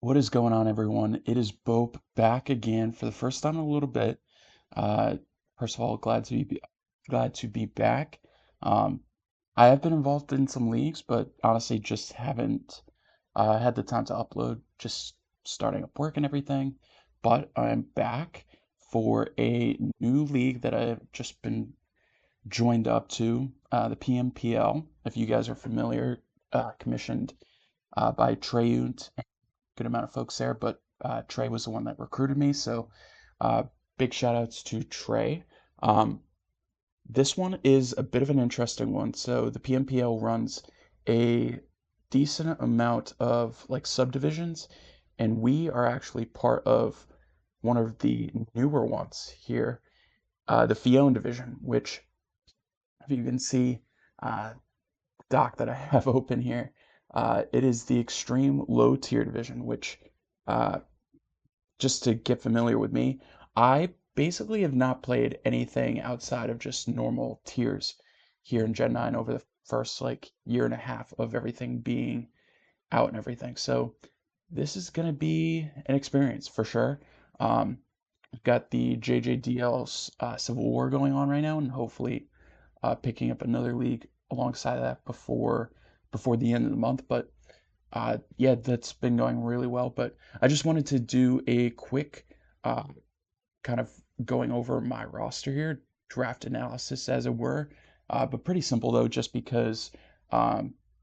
What is going on, everyone? It is Bope back again for the first time in a little bit. Uh, First of all, glad to be back. Um, I have been involved in some leagues, but honestly, just haven't had the time to upload. Just starting up work and everything. But I'm back for a new league that I've just been joined up to, the PMPL. If you guys are familiar, commissioned by Treyunt, good amount of folks there, but Trey was the one that recruited me. So uh, big shout outs to Trey. Um, this one is a bit of an interesting one. So the PMPL runs a decent amount of like subdivisions, and we are actually part of one of the newer ones here, the Fione division, which if you can see, uh, doc that I have open here, it is the extreme low tier division, which uh, just to get familiar with me, I basically have not played anything outside of just normal tiers here in Gen 9 over the first like year and a half of everything being out and everything. So this is going to be an experience for sure. We've got the JJDL Civil War going on right now, and hopefully picking up another league alongside of that before the end of the month. But yeah, that's been going really well. But I just wanted to do a quick uh, kind of going over my roster here, draft analysis as it were. But pretty simple though, just because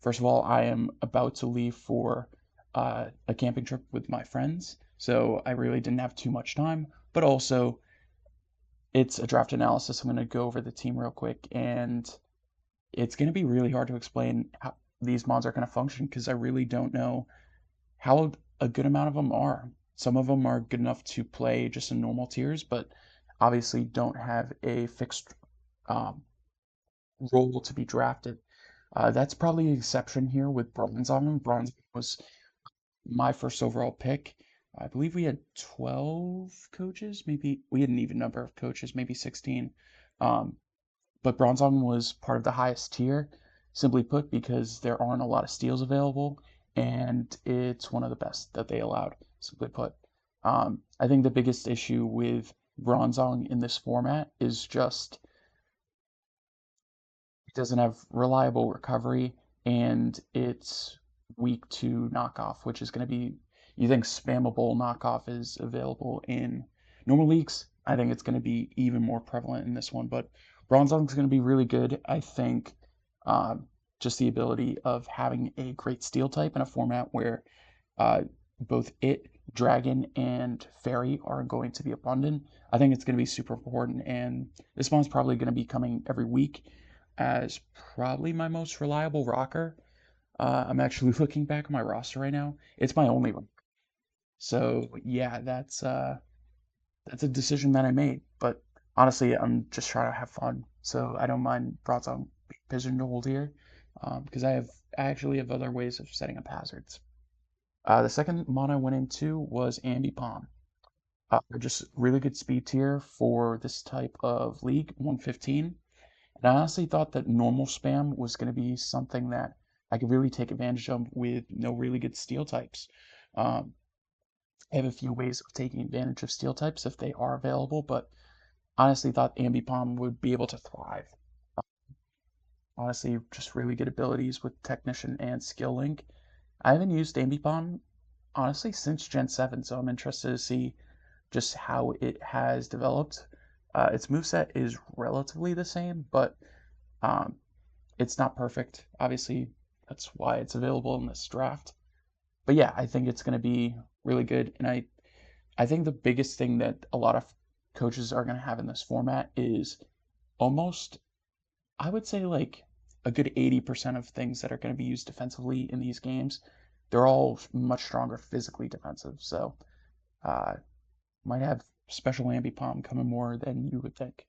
first of all, I am about to leave for a camping trip with my friends, so I really didn't have too much time. But also, it's a draft analysis. I'm going to go over the team real quick, and it's going to be really hard to explain how these mods are going to function because I really don't know how a good amount of them are. Some of them are good enough to play just in normal tiers, but obviously don't have a fixed um, role to be drafted. That's probably the exception here with Bronze on them. Bronze was my first overall pick. I believe we had 12 coaches, maybe we had an even number of coaches, maybe 16. Um, but Bronzong was part of the highest tier, simply put, because there aren't a lot of steals available, and it's one of the best that they allowed, simply put. I think the biggest issue with Bronzong in this format is just it doesn't have reliable recovery, and it's weak to knockoff, which is going to be, you think spammable knockoff is available in normal leagues. I think it's going to be even more prevalent in this one, but Bronzong is going to be really good. I think just the ability of having a great steel type in a format where uh, both it, dragon, and fairy are going to be abundant. I think it's going to be super important, and this one's probably going to be coming every week as probably my most reliable rocker. I'm actually looking back at my roster right now. It's my only one. So yeah, that's a decision that I made. But honestly, I'm just trying to have fun, so I don't mind Broadsong pigeonholed here, because I actually have other ways of setting up hazards. The second mon I went into was Ambipom. Just really good speed tier for this type of league, 115. And I honestly thought that normal spam was going to be something that I could really take advantage of with no really good steel types. Um, I have a few ways of taking advantage of steel types if they are available, but honestly thought Ambipom would be able to thrive. Honestly, just really good abilities with Technician and Skill Link. I haven't used Ambipom honestly since Gen 7, so I'm interested to see just how it has developed. Its moveset is relatively the same, but um, it's not perfect. Obviously, that's why it's available in this draft. But yeah, I think it's going to be really good. And I think the biggest thing that a lot of coaches are going to have in this format is almost, I would say, like a good 80% of things that are going to be used defensively in these games. They're all much stronger physically defensive. So, uh, might have special Ambipom coming more than you would think.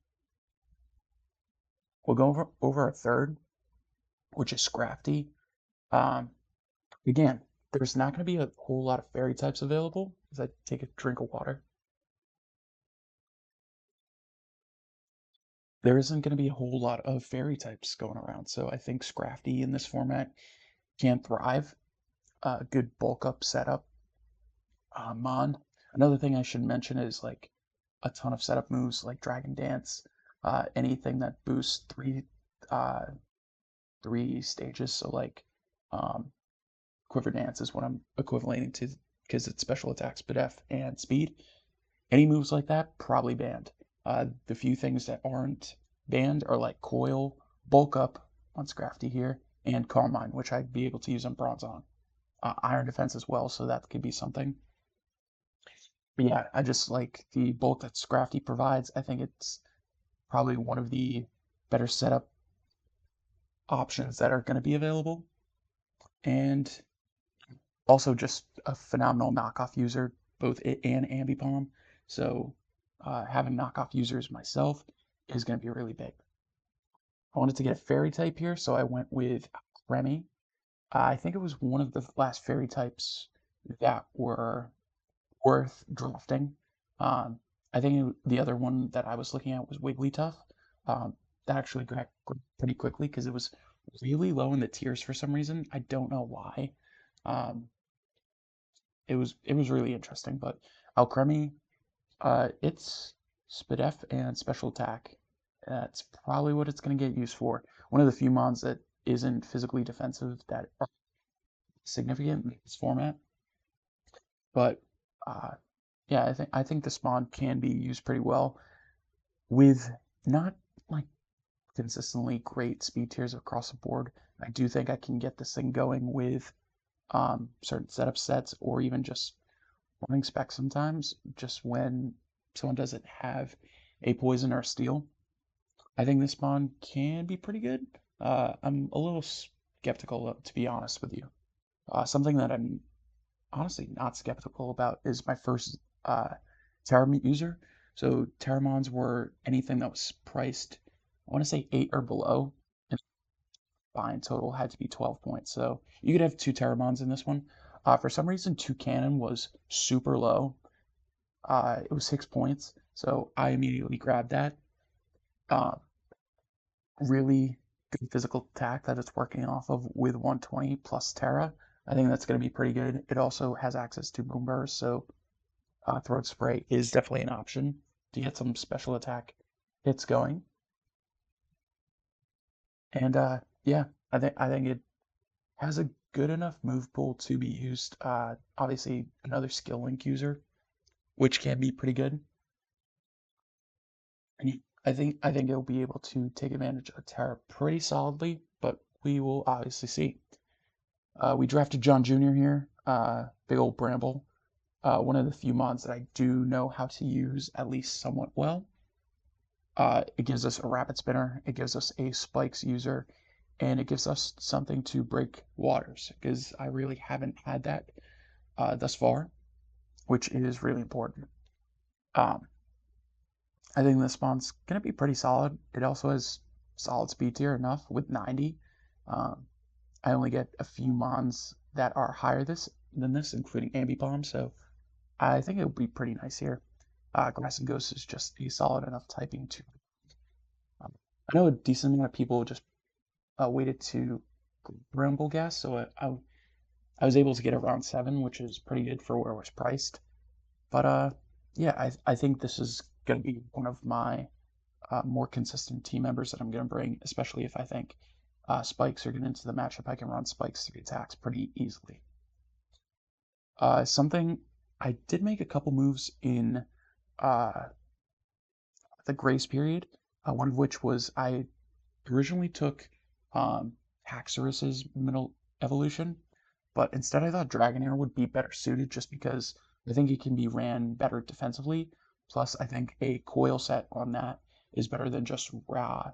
We'll go over a third, which is Scrafty. Um, Again, there's not going to be a whole lot of fairy types available as I take a drink of water. There isn't going to be a whole lot of fairy types going around, so I think Scrafty in this format can thrive. Good bulk up setup. Mon. Another thing I should mention is like a ton of setup moves like Dragon Dance, anything that boosts uh, three stages. So like um, Quiver Dance is what I'm equivalating to because it's special attack, speed F, and speed. Any moves like that, probably banned. The few things that aren't banned are like Coil, Bulk Up on Scrafty here, and Carmine, which I'd be able to use on Bronzong. Iron Defense as well, so that could be something. But yeah, I just like the bulk that Scrafty provides. I think it's probably one of the better setup options that are going to be available. And also just a phenomenal knockoff user, both it and Ambipom. So having knockoff users myself is going to be really big. I wanted to get a fairy type here, so I went with Remy. I think it was one of the last fairy types that were worth drafting. Um, I think the other one that I was looking at was Wigglytuff. That actually got pretty quickly because it was really low in the tiers for some reason. I don't know why. Um, it was really interesting, but Alcremie, it's Spidef and special attack. That's probably what it's going to get used for. One of the few mons that isn't physically defensive that are significant in this format. But uh, yeah, I think the spawn can be used pretty well with not like consistently great speed tiers across the board. I do think I can get this thing going with certain setup sets or even just running specs sometimes, just when someone doesn't have a poison or a steel. I think this spawn can be pretty good. I'm a little skeptical, to be honest with you. Something that I'm honestly not skeptical about is my first Terramon user. So Terramons were anything that was priced, I want to say 8 or below, and buying total had to be 12 points. So you could have two Terramons in this one. For some reason, two Cannon was super low. It was 6 points, so I immediately grabbed that. Uh, Really good physical attack that it's working off of with 120 plus Terra. I think that's going to be pretty good. It also has access to Boom Burst, so Throat Spray is definitely an option to get some special attack hits going. And yeah, I think it has a good enough move pool to be used. Obviously, another skill link user, which can be pretty good. And I think it'll be able to take advantage of Terra pretty solidly, but we will obviously see. We drafted John Jr. here, big old Bramble. One of the few mods that I do know how to use at least somewhat well. It gives us a rapid spinner, it gives us a spikes user, and it gives us something to break waters, because I really haven't had that thus far, which is really important. Um, I think this spawn's going to be pretty solid. It also has solid speed tier enough with 90. Um, I only get a few mons that are higher than this, including Ambipom, so I think it'll be pretty nice here. Grass and Ghost is just a solid enough typing to. I know a decent amount of people just waited to Bramble Gas, so I was able to get around 7, which is pretty good for where it was priced. But yeah, I think this is going to be one of my more consistent team members that I'm going to bring, especially if I think spikes are getting into the matchup. I can run spikes 3 attacks pretty easily. Something I did make a couple moves in uh, the grace period, one of which was I originally took Haxorus's middle evolution, but instead I thought Dragonair would be better suited just because I think it can be ran better defensively. Plus, I think a coil set on that is better than just raw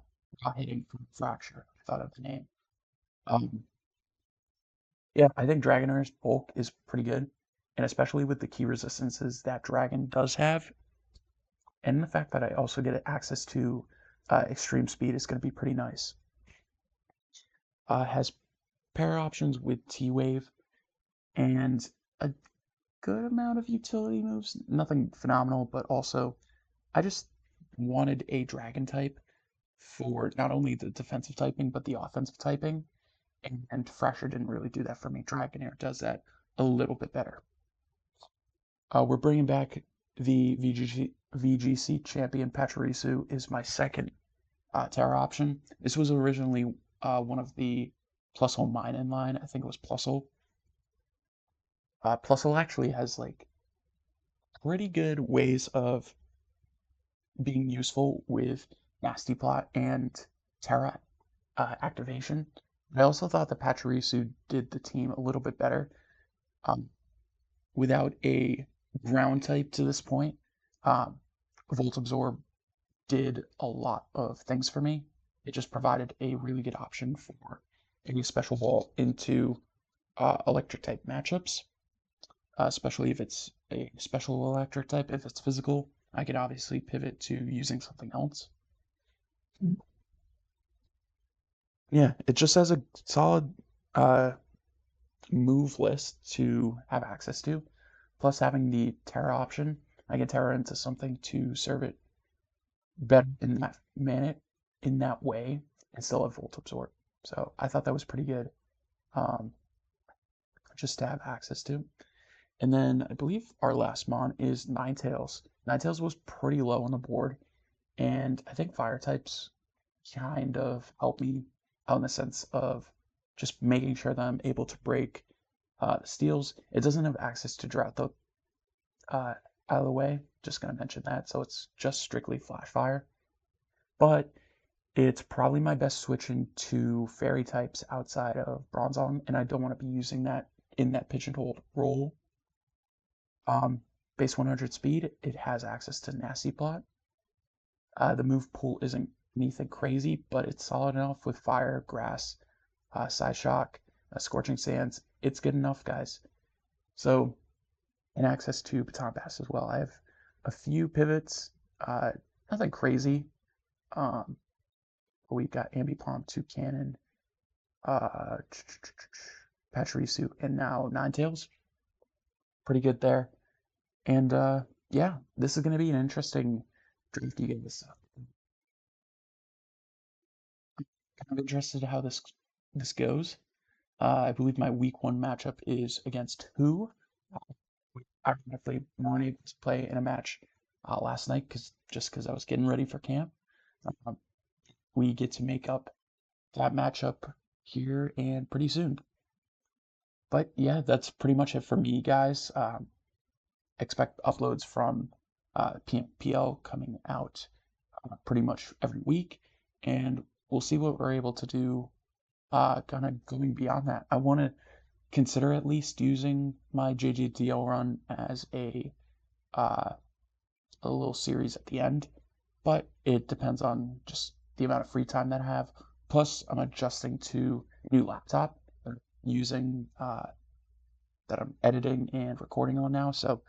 hitting from Fracture. I thought of the name. Um, yeah, I think Dragonair's bulk is pretty good, and especially with the key resistances that Dragon does have, and the fact that I also get access to extreme speed is going to be pretty nice. Has pair options with T-Wave and a good amount of utility moves. Nothing phenomenal, but also I just wanted a dragon type for not only the defensive typing, but the offensive typing. And Fracture didn't really do that for me. Dragonair does that a little bit better. We're bringing back the VGC champion. Pachirisu is my second Terra option. This was originally one of the Plusle mine in line. I think it was Plusle. Plusle actually has like pretty good ways of being useful with Nasty Plot and Terra activation. I also thought the Pachirisu did the team a little bit better. Without a ground type to this point, Volt Absorb did a lot of things for me. It just provided a really good option for any special ball into electric type matchups, especially if it's a special electric type. If it's physical, I can obviously pivot to using something else. Yeah, it just has a solid move list to have access to. Plus, having the Terra option, I can Terra into something to serve it better in that way, and still have Volt Absorb. So I thought that was pretty good, um, just to have access to. And then I believe our last mon is Ninetales. Ninetales was pretty low on the board, and I think fire types kind of help me out in the sense of just making sure that I'm able to break steals. It doesn't have access to drought though, out of the way. Just gonna mention that, so it's just strictly flash fire. But it's probably my best switching to fairy types outside of Bronzong, and I don't want to be using that in that pigeonholed role. Base 100 speed, it has access to Nasty Plot. The move pool isn't anything crazy, but it's solid enough with fire, grass, side shock, scorching sands. It's good enough, guys. So, and access to baton pass as well. I have a few pivots, nothing crazy. We've got Ambipom, Toucannon, Pachirisu, and now Ninetales. Pretty good there. And yeah, this is going to be an interesting draft, you guys. I'm interested in how this goes. I believe my week 1 matchup is against who? I ironically weren't able to play in a match last night because I was getting ready for camp. Um, we get to make up that matchup here and pretty soon. But yeah, that's pretty much it for me, guys. Expect uploads from PMPL coming out pretty much every week, and we'll see what we're able to do kind of going beyond that. I want to consider at least using my JJDL run as a little series at the end, but it depends on just the amount of free time that I have. Plus, I'm adjusting to a new laptop using that I'm editing and recording on now, so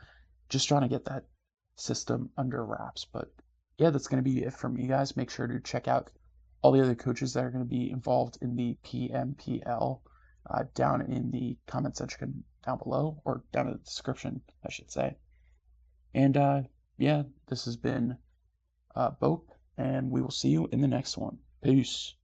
just trying to get that system under wraps. But yeah, that's going to be it from me, guys. Make sure to check out all the other coaches that are going to be involved in the PMPL down in the comment section down below, or down in the description, I should say. And yeah, this has been Bope, and we will see you in the next one. Peace.